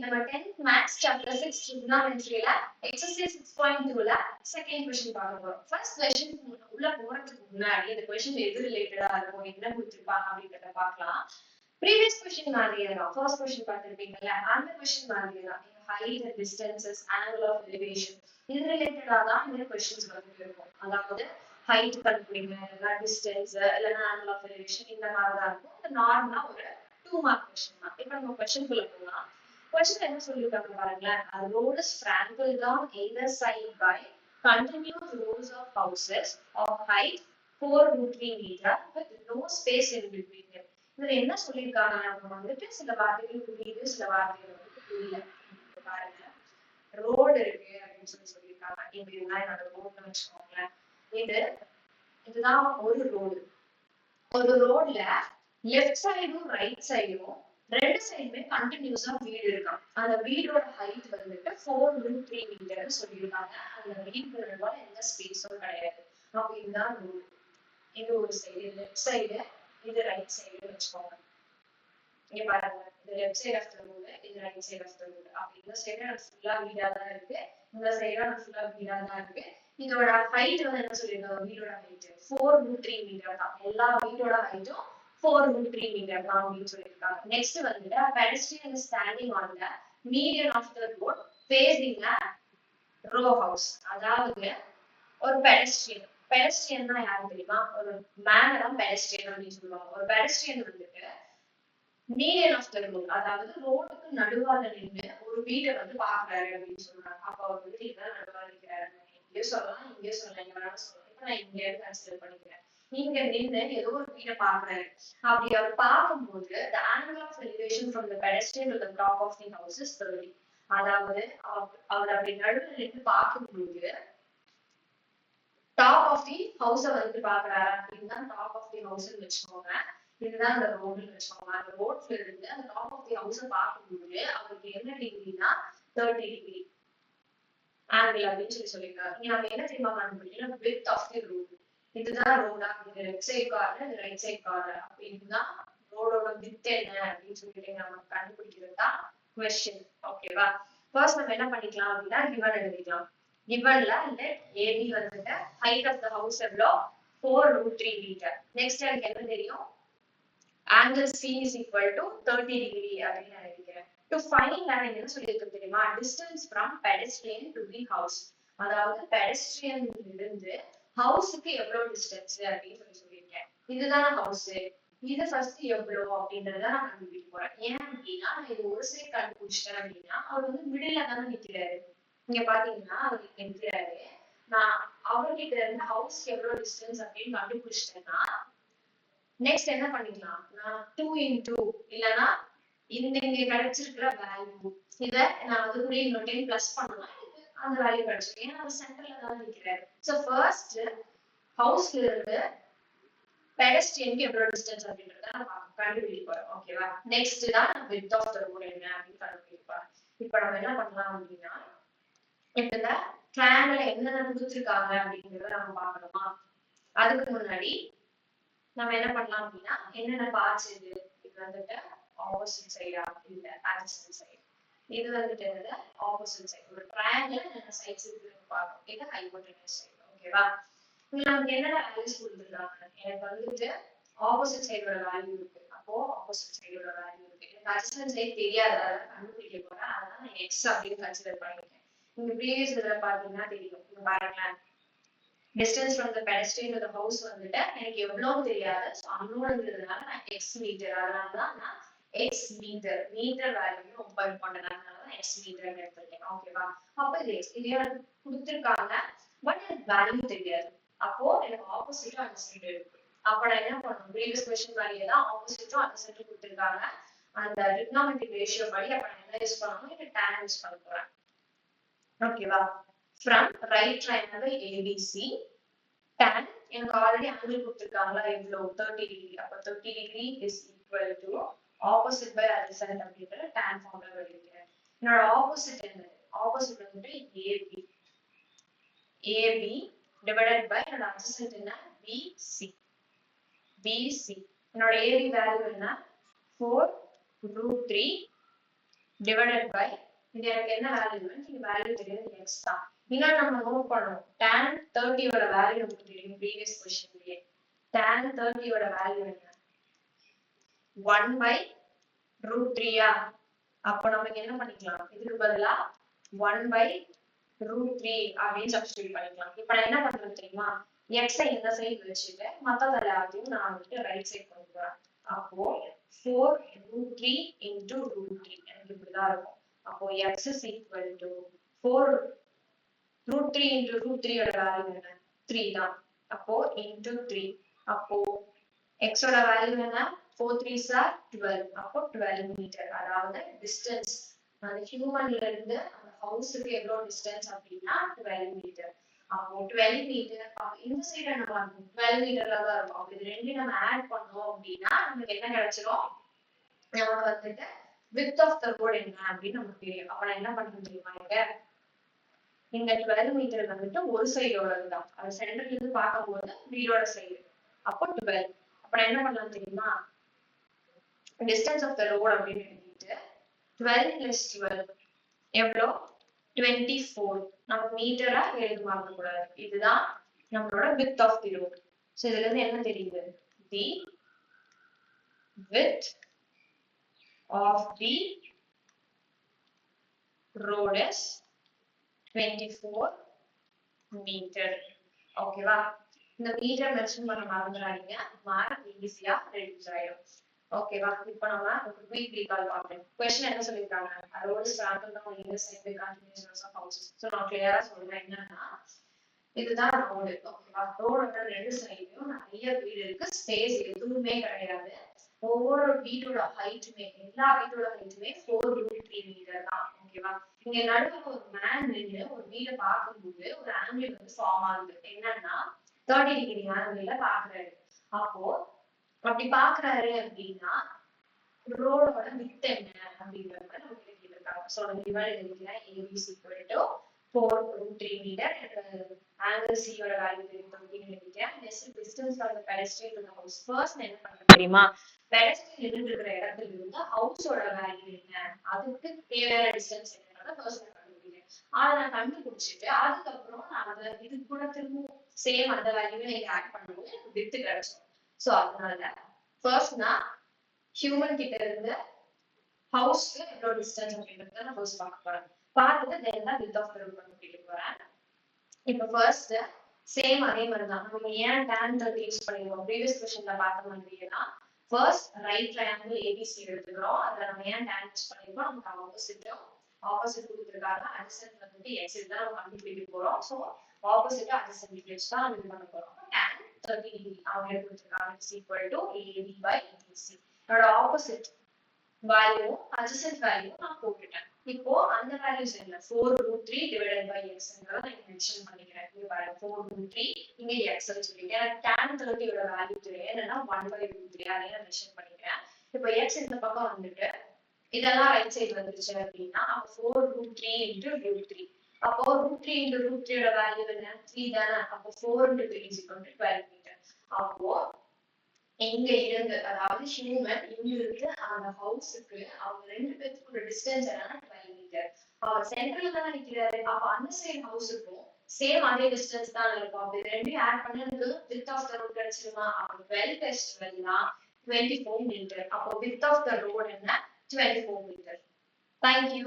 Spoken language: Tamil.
நம்ம 10th மேத்ஸ் சாப்டர் 6 trigonometryல எக்ஸர்சைஸ் 6.2ல செகண்ட் क्वेश्चन பார்க்க போறோம். ஃபர்ஸ்ட் क्वेश्चन உள்ள போறதுக்கு முன்னாடி இந்த क्वेश्चन எது ரிலேட்டடா இருக்கும், என்ன கொடுத்திருப்பாங்க அப்படிங்கறத பார்க்கலாம். previous question மாதிரியே தான் first question பார்த்திருப்பீங்கல்ல, அந்த क्वेश्चन மாதிரியே தான் height and distances, angle of elevation இது ரிலேட்டடா தான் இந்த क्वेश्चंस வந்து இருக்கும். அதாவது height கண்டுபிடிங்க, இல்ல distance, இல்லனா angle of elevation இந்த மாதிரி தான் இருக்கும். இது நார்மலா ஒரு 2 மார்க் क्वेश्चन தான். இப்போ நம்ம क्वेश्चन குள்ள போலாம். क्वेश्चन என்ன சொல்லிருக்காங்க பாருங்களேன். A road is sprinkled on either side by continuous rows of houses of height 4√3 meter with no space in between them. இதுல என்ன சொல்லிருக்காங்க, நம்ம வந்துட்டு சில வார்த்தைகள் புரியுது, சில வார்த்தைகள் வந்து புரியல. பாருங்க, ரோடு இருக்கு அப்படின்னு சொல்லியிருக்காங்க. இப்படி இதுதான் என்னோட ரோட்னு வச்சுக்கோங்களேன். இதுதான் ஒரு ரோடு. ஒரு ரோட்ல லெஃப்ட் சைடும் ரைட் சைடும் ரெண்டு சைடுமே கண்டினியூஸா வீடு இருக்கான். அந்த வீடோட ஹைட் வந்துட்டு 4√3 மீட்டர்னு சொல்லியிருக்காங்க. அந்த வீடுகளோட எந்த ஸ்பேஸும் கிடையாது. அப்ப இதுதான் ரோடு. இது ஒரு சைடு, லெஃப்ட் சைடு, இது ரைட் சைடு வச்சுக்கோங்க. இங்க பாருங்க, இது left side of the road, இது right side of the road. அப்ப இந்த சைடு ஃபுல்லா வீடா தான் இருக்கு, இந்த சைடு ஃபுல்லா வீடா தான் இருக்கு. இதோட ஹைட் வந்து என்ன சொல்லிருக்காங்க, வீடோட ஹைட் 4√3 மீட்டர் தான். எல்லா வீடோட ஹைட்டும் 4√3 மீட்டர் தான் அப்படின்னு சொல்லியிருக்காங்க. நெக்ஸ்ட் வந்துட்டு pedestrian is standing on the median of the road facing a row house. அதாவது ஒரு pedestrian தான் யாரு தெரியுமா, ஒரு மேன் தான் pedestrian அப்படின்னு சொல்லுவாங்க. ஒரு pedestrian வந்துட்டு மீடியன் ஆஃப் த ரோட், அதாவது ரோடுக்கு நடுவால நின்று ஒரு வீடை வந்து பாக்குறாரு அப்படின்னு சொல்றாங்க. அப்ப அவர் வந்து இதான் நடுவால நிற்கிறாரு. இங்கே சொல்லலாம், இங்கே சொல்லலாம், இங்க வேணாலும் சொல்லலாம். இப்ப நான் இங்க இருந்து கன்சிடர் பண்ணிக்கிறேன். நீங்க நின்று ஏதோ ஒரு வீடை பாக்குறாரு. அப்படி அவர் பார்க்கும்போது the angle of elevation from the pedestrian to the top of the house is 30. அதாவது அவர் அப்படி நடுவில் நின்று பார்க்கும்போது டாப் ஆஃப் தி ஹவுஸ வந்து பாக்குறாரு அப்படின்னா டாப் ஆஃப் தி ஹவுஸ்ன்னு வச்சுக்கோங்க. இதுதான் அந்த ரோடுன்னு வச்சுக்கோங்க. அந்த ரோட்ல இருந்து அந்த டாப் ஆஃப் தி ஹவுஸ பார்க்கும்போது அவருக்கு என்ன டிகிரினா 30 டிகிரி ஆங்கிள் அப்படின்னு சொல்லியிருக்காரு. இங்க நம்ம என்ன தெரியுமா கண்டுபிடிக்கணும், width of the road. இதுதான் ரோடா, இது லெஃப்ட் சைட் கார்னர், இது ரைட் சைட் கார்னர். அப்ப இதுதான் ரோடோட வித் என்ன அப்படின்னு சொல்லிட்டு நம்ம கண்டுபிடிக்கிறது தான் கொஸ்டின். ஓகேவா? ஃபர்ஸ்ட் நம்ம என்ன பண்ணிக்கலாம் அப்படின்னா கிவன் எழுதிக்கலாம். கிவன்ல லெட் ஏபி வந்துட்டு ஹைட் ஆஃப் த ஹவுஸ் எவ்வளோ 4√3 மீட்டர். நெக்ஸ்ட் எனக்கு என்ன தெரியும், angle C is equal to 30 degree அப்படின்னு நினைக்கிறேன். To find நான் என்ன சொல்லியிருக்கேன் தெரியுமா, distance from pedestrian to the house. அதாவது pedestrian இருந்து ஹவுஸுக்கு எவ்வளவு டிஸ்டன்ஸ் அப்படின்னு சொல்லியிருக்கேன். இதுதான் ஹவுஸ். இது ஃபர்ஸ்ட் எவ்வளவு அப்படின்றத நான் கண்டுபிடிக்க போறேன். ஏன் அப்படின்னா நான் இது ஒரு சைடு கண்டுபிடிச்சிட்டேன் அப்படின்னா அவர் வந்து மிடில்ல தானே நிக்கிறாரு. இங்க பாத்தீங்கன்னா அவர் நிக்கிறாரு. நான் அவர்கிட்ட இருந்து ஹவுஸ் எவ்வளவு டிஸ்டன்ஸ் அப்படின்னு கண்டுபிடிச்சிட்டேன்னா நெக்ஸ்ட் என்ன பண்ணிக்கலாம், நான் 2 into இல்லைன்னா இந்த இங்க கிடைச்சிருக்கிற வேல்யூ இத நான் வந்து கூட இன்னொரு டைம் பிளஸ் பண்ணலாம், அந்த வேல்யூ கிடைச்சிருக்கு. ஏன்னா அவர் சென்டர்ல தான் நிக்கிறாரு. சோ ஃபர்ஸ்ட் ஹவுஸ்ல இருந்து பெடஸ்ட்ரியனுக்கு எவ்வளவு டிஸ்டன்ஸ் அப்படின்றத நம்ம கண்டுபிடிக்க போறோம். ஓகேவா? நெக்ஸ்ட் தான் width of the road என்ன அப்படின்னு கண்டுபிடிக்க போறோம். இப்போ நம்ம என்ன பண்ணலாம் அப்படின்னா இப்ப இந்த ட்ரையாங்கிள் என்னென்ன கொடுத்துருக்காங்க அப்படிங்கறத நம்ம பார்க்கணுமா. அதுக்கு முன்னாடி நம்ம என்ன பண்ணலாம் அப்படின்னா என்னென்ன பார்ட்ஸ் இது வந்துட்டு ஆப்போசிட் சைடா இல்ல அட்ஜசன்ட் சைடு. இது வந்துட்டு என்னது ஆப்போசிட் சைடு. ஒரு ட்ரையாங்கிள் என்னென்ன சைட்ஸ் இருக்குன்னு பார்க்கணும். இது ஹைபோடெனஸ் சைடு. ஓகேவா? இங்க நமக்கு என்னென்ன வேல்யூஸ் கொடுத்துருக்காங்க, எனக்கு வந்துட்டு ஆப்போசிட் சைடோட வேல்யூ இருக்கு. அப்போ ஆப்போசிட் சைடோட வேல்யூ இருக்கு. எனக்கு அட்ஜசன்ட் சைடு தெரியாது, அதனால கண்டுபிடிக்க போறேன். அதனால நான் எக்ஸ் அப்படின்னு கன்சிடர் பண்ணிருக்கேன். இங்க ப்ரீவியஸ் இதுல பாத்தீங்கன்னா தெரியும். இங்க பாருங்களேன், distance from the pedestrian to the house வந்துட்டு எனக்கு எவ்வளவு தெரியாது. சோ அன்னோன்றதுனால நான் x மீட்டர், அதனால தான் நான் x மீட்டர் வேல்யூ ரொம்ப இம்பார்ட்டன்ட், அதனால தான் x மீட்டர் எடுத்துருக்கேன். ஓகேவா? அப்ப இது x இது எனக்கு கொடுத்திருக்காங்க, பட் எனக்கு வேல்யூ தெரியாது. அப்போ எனக்கு ஆப்போசிட்டும் அட்ஜசன்ட் இருக்கு. அப்ப நான் என்ன பண்ணணும், ப்ரீவியஸ் क्वेश्चन மாதிரியே தான் ஆப்போசிட்டும் அட்ஜசன்ட் கொடுத்திருக்காங்க. அந்த ட்ரிகோனோமெட்ரிக் ரேஷியோ படி அப்ப நான் என்ன யூஸ் பண்ணணும், இது tan யூஸ் பண்ண போறேன். ஓகேவா? From right triangle ABC tan எனக்கு ஆல்ரெடி ஆங்கிள் கொடுத்திருக்காங்களா எவ்வளவு 30 டிகிரி. அப்ப 30 degree is equal to opposite by adjacent அப்படிங்கற tan ஃபார்முலா எழுதிக்கிறேன். என்னோட ஆப்போசிட் என்ன, ஆப்போசிட் வந்துட்டு AB divided by என்னோட adjacent என்ன BC. என்னோட AB வேல்யூ என்ன 4√3 divided by இது எனக்கு என்ன வேல்யூ நீங்க வேல்யூ தெரியாது x தான். இன்னும் நம்ம நோட் பண்ணணும் tan 30 ஓட வேல்யூ நமக்கு தெரியும் previous questionலயே. tan 30 ஓட வேல்யூ என்ன 1 by root 3 ஆ. அப்ப நமக்கு என்ன பண்ணிக்கலாம் இதுக்கு பதிலா 1 by root 3 அப்படின்னு சப்ஸ்டிட்யூட் பண்ணிக்கலாம். இப்ப நான் என்ன பண்றேன் தெரியுமா x ஐ இந்த சைடு வச்சுட்டு மத்தத எல்லாத்தையும் நான் வந்து ரைட் சைடு கொண்டு போறேன். அப்போ 4 root 3 into root 3 எனக்கு இப்படிதான் இருக்கும். அப்போ x is equal to 4 root 3 into root 3 ஓட வேல்யூ என்ன 3 தான். அப்போ into 3 அப்போ x ஓட வேல்யூ என்ன 4 3s are 12. அப்போ 12 மீட்டர். அதாவது டிஸ்டன்ஸ் அந்த ஹியூமன்ல இருந்து அந்த ஹவுஸுக்கு எவ்வளவு டிஸ்டன்ஸ் அப்படின்னா 12 மீட்டர். அப்போ 12 மீட்டர் இந்த சைடு என்ன பண்ணும் 12 மீட்டர்ல தான் இருக்கும். அப்போ இது ரெண்டு நம்ம ஆட் பண்ணோம் அப்படின்னா நமக்கு என்ன கிடைச்சிரும் நமக்கு வந்துட்டு width of the road என்ன அப்படின்னு நமக்கு தெரியும். அப்ப நான் என்ன பண்ண தெரியுமா இங்க 12 மீட்டர் வந்துட்டு ஒரு சைடோடது தான். அது சென்டர்ல இருந்து பார்க்கும்போது வீடோட சைடு. அப்போ 12. அப்ப நான் என்ன பண்ணலாம் தெரியுமா distance of the road அப்படின்னு எழுதிட்டு 12 plus 12 எவ்வளோ 24. நம்ம மீட்டரா எழுத மறக்க கூடாது. இதுதான் நம்மளோட width of the road. So இதுல இருந்து என்ன தெரியுது the width of the road is 24 meter. ஓகேவா இந்த மீட்டர் மென்ஷன் பண்ண மறந்துடாதீங்க மார்க் ஈஸியா ரெடியூஸ் ஆயிடும். ஓகேவா இப்போ நம்ம ஒரு குயிக் ரீகால் பார்ப்போம். क्वेश्चन என்ன சொல்லிருக்காங்க ரோட் ஸ்டார்ட் தான் இந்த side continues of houses. So நான் கிளியரா சொல்றேன் என்னன்னா இதுதான் ரோடு. ஓகேவா ரோடோட ரெண்டு சைடுலயும் நிறைய வீடு இருக்கு. ஸ்பேஸ் எதுவுமே கிடையாது. ஒவ்வொரு வீட்டோட ஹைட்டுமே எல்லா வீட்டோட ஹைட்டுமே 4 root 3 மீட்டர் தான். ஓகேவா இங்க நடுவுல ஒரு மேன் நின்று ஒரு வீடை பார்க்கும்போது ஒரு ஆங்கிள் வந்து ஃபார்ம் ஆகுது. என்னன்னா 30 டிகிரி ஆங்கிள் பாக்குறாரு. அப்போ அப்படி பாக்குறாரு அப்படின்னா ரோடோட வித் என்ன அப்படிங்கறத நமக்கு கேட்டிருக்காங்க. சோ நம்ம டிவைட் பண்ணிக்கிறேன் ABC equal to 4 root 3 மீட்டர். angle C ஓட வேல்யூ தெரியும் அப்படின்னு நினைக்கிறேன். Next distance from the pedestal to the house. First என்ன பண்ண தெரியுமா பெடஸ்ட்ரியல் நின்று இருக்கிற இடத்துல இருந்து ஹவுஸோட வேல்யூ என்ன அதுக்கு தேவையான டிஸ்டன்ஸ் என்னன்றத ஃபர்ஸ்ட் நான் கண்டுபிடிக்கிறேன். அதை நான் கண்டுபிடிச்சிட்டு அதுக்கப்புறம் நான் அதை இது கூட திரும்ப சேம் அந்த வேல்யூவை நீங்க ஆட் பண்ணும்போது எனக்கு வித்து கிடைச்சிடும். சோ அதனால ஃபர்ஸ்ட் நான் ஹியூமன் கிட்ட இருந்து ஹவுஸ்க்கு எவ்வளவு டிஸ்டன்ஸ் அப்படின்றத நான் ஃபர்ஸ்ட் பார்க்க போறேன். பார்த்துட்டு தென் தான் வித் ஆஃப் தி ரூட் கண்டுபிடிக்க போறேன். இப்போ ஃபர்ஸ்ட் சேம் அதே மாதிரி தான் நம்ம ஏன் tan 30 யூஸ் பண்ணிருக்கோம் ப்ரீவியஸ் क्वेश्चनல பார்த்த மாதிரியே தான். ஃபர்ஸ்ட் ரைட் ட்ரையாங்கிள் ABC எடுத்துக்கிறோம். அதுல நம்ம ஏன் tan யூஸ் பண்ணிருக்கோம் நமக்கு ஆப்போசிட் கொடுத்திருக்காங்க. அட்ஜசன்ட் வந்துட்டு x தான் நம்ம கண்டுபிடிக்க போறோம். சோ ஆப்போசிட் அட்ஜசன்ட் வச்சு தான் நம்ம பண்ண போறோம். tan 30 டிகிரி அவங்க கொடுத்திருக்காங்க is equal to AB by BC. அதோட ஆப்போசிட் வேல்யூ adjacent வேல்யூ நான் போட்டுட்டேன். இப்போ அந்த வேல்யூஸ் என்ன 4 root 3 divided by x ங்கறத நான் மென்ஷன் பண்ணிக்கிறேன். இங்க பாருங்க 4 root 3 இங்க x ன்னு சொல்லிட்டேன். எனக்கு tan 30 ஓட வேல்யூ தெரியும். என்னன்னா 1 by root 3 அதை நான் மென்ஷன் பண்ணிக்கிறேன். இப்போ x இந்த பக்கம் வந்துட்டு இதெல்லாம் ரைட் சைடு வந்துருச்சு அப்படின்னா அப்ப 4 root 3 into root 3. அப்போ root 3 into root 3 ஓட வேல்யூ என்ன 3 தானே. அப்போ 4 into 3 is equal to 12 metre. அப்போ எங்க இருந்து அதாவது ஹியூமன் இங்கிருந்து அந்த ஹவுஸுக்கு அவங்க ரெண்டு பேத்துக்கு ஒரு டிஸ்டன்ஸ் என்னன்னா 12 மீட்டர். அவர் சென்டர்ல தான் நிக்கிறாரு. அப்ப அந்த சைடு ஹவுஸுக்கும் சேம் அதே டிஸ்டன்ஸ் தான் இருக்கும். அப்படி ரெண்டையும் ஆட் பண்ணி எனக்கு வித் ஆஃப் த ரோட் கிடைச்சிருமா. அப்போ 12 plus 12 தான் 24 மீட்டர். அப்போ வித் ஆஃப் த ரோட் என்ன 24 மீட்டர். தேங்க்யூ.